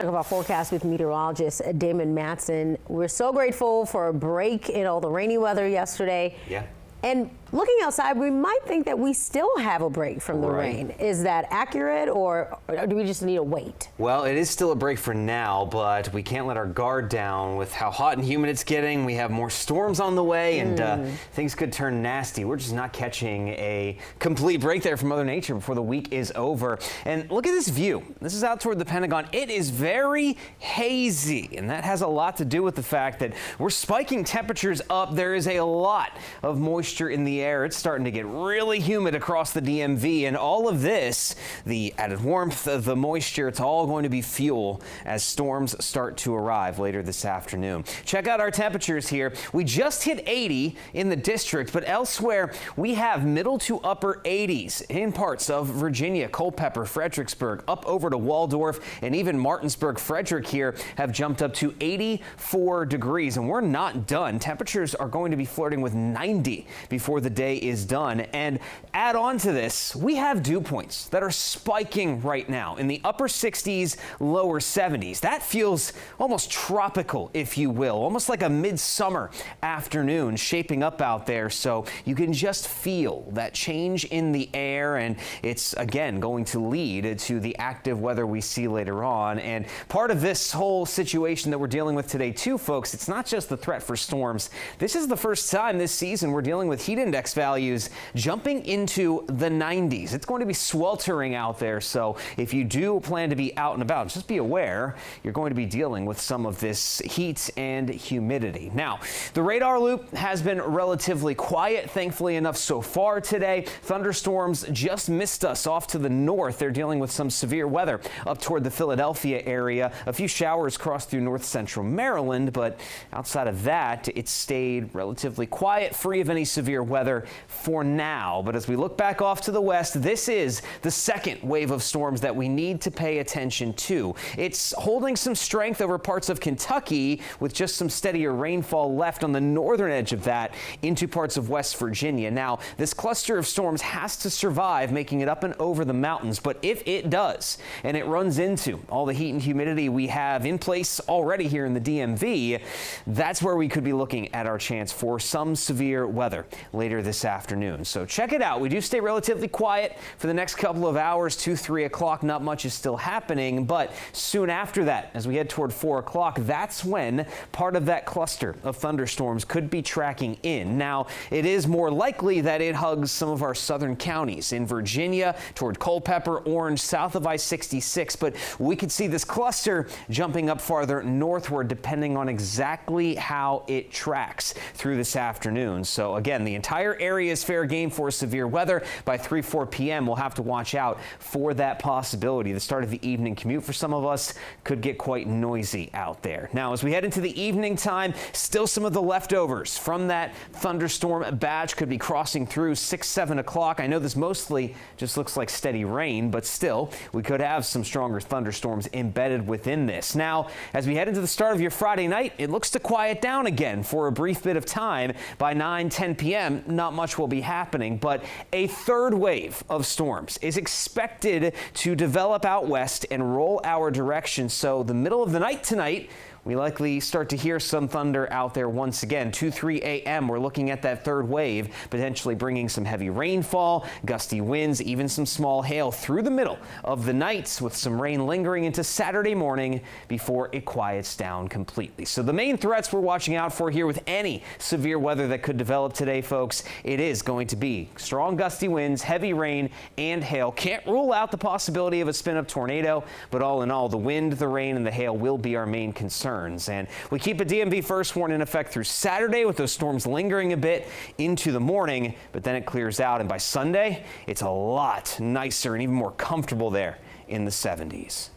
Of our forecast with meteorologist Damon Matson. We're so grateful for a break in all the rainy weather yesterday. Yeah. And looking outside, we might think that we still have a break from the rain. Is that accurate, or do we just need to wait? Well, it is still a break for now, but we can't let our guard down with how hot and humid it's getting. We have more storms on the way, and things could turn nasty. We're just not catching a complete break there from Mother Nature before the week is over. And look at this view. This is out toward the Pentagon. It is very hazy, and that has a lot to do with the fact that we're spiking temperatures up. There is a lot of moisture in the air. It's starting to get really humid across the DMV, and all of this, the added warmth, the moisture, it's all going to be fuel as storms start to arrive later this afternoon. Check out our temperatures here. We just hit 80 in the district, but elsewhere we have middle to upper 80s in parts of Virginia, Culpeper, Fredericksburg, up over to Waldorf, and even Martinsburg, Frederick here have jumped up to 84 degrees, and we're not done. Temperatures are going to be flirting with 90 before the day is done. And add on to this, we have dew points that are spiking right now in the upper 60s, lower 70s. That feels almost tropical, if you will, almost like a midsummer afternoon shaping up out there. So you can just feel that change in the air, and it's again going to lead to the active weather we see later on. And part of this whole situation that we're dealing with today too, folks, it's not just the threat for storms. This is the first time this season we're dealing with heat index values jumping into the 90s. It's going to be sweltering out there, so if you do plan to be out and about, just be aware you're going to be dealing with some of this heat and humidity. Now, the radar loop has been relatively quiet, thankfully enough so far today. Thunderstorms just missed us off to the north. They're dealing with some severe weather up toward the Philadelphia area. A few showers crossed through north central Maryland, but outside of that, it stayed relatively quiet, free of any severe weather for now. But as we look back off to the west, this is the second wave of storms that we need to pay attention to. It's holding some strength over parts of Kentucky with just some steadier rainfall left on the northern edge of that into parts of West Virginia. Now, this cluster of storms has to survive making it up and over the mountains, but if it does and it runs into all the heat and humidity we have in place already here in the DMV, that's where we could be looking at our chance for some severe weather later this afternoon. So check it out. We do stay relatively quiet for the next couple of hours, 2-3 o'clock. Not much is still happening, but soon after that, as we head toward 4 o'clock, that's when part of that cluster of thunderstorms could be tracking in. Now, it is more likely that it hugs some of our southern counties in Virginia toward Culpeper, Orange, south of I-66, but we could see this cluster jumping up farther northward depending on exactly how it tracks through this afternoon. So again, the entire area is fair game for severe weather. By 3-4 p.m., we'll have to watch out for that possibility. The start of the evening commute for some of us could get quite noisy out there. Now, as we head into the evening time, still some of the leftovers from that thunderstorm batch could be crossing through 6-7 o'clock. I know this mostly just looks like steady rain, but still, we could have some stronger thunderstorms embedded within this. Now, as we head into the start of your Friday night, it looks to quiet down again for a brief bit of time. By 9-10 p.m., not much will be happening, but a third wave of storms is expected to develop out west and roll our direction. So the middle of the night tonight, we likely start to hear some thunder out there once again. 2-3 a.m. we're looking at that third wave, potentially bringing some heavy rainfall, gusty winds, even some small hail through the middle of the night, with some rain lingering into Saturday morning before it quiets down completely. So the main threats we're watching out for here with any severe weather that could develop today, folks, it is going to be strong gusty winds, heavy rain, and hail. Can't rule out the possibility of a spin-up tornado, but all in all, the wind, the rain, and the hail will be our main concern. And we keep a DMV first warning in effect through Saturday, with those storms lingering a bit into the morning, but then it clears out. And by Sunday, it's a lot nicer and even more comfortable there in the 70s.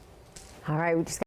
All right. We just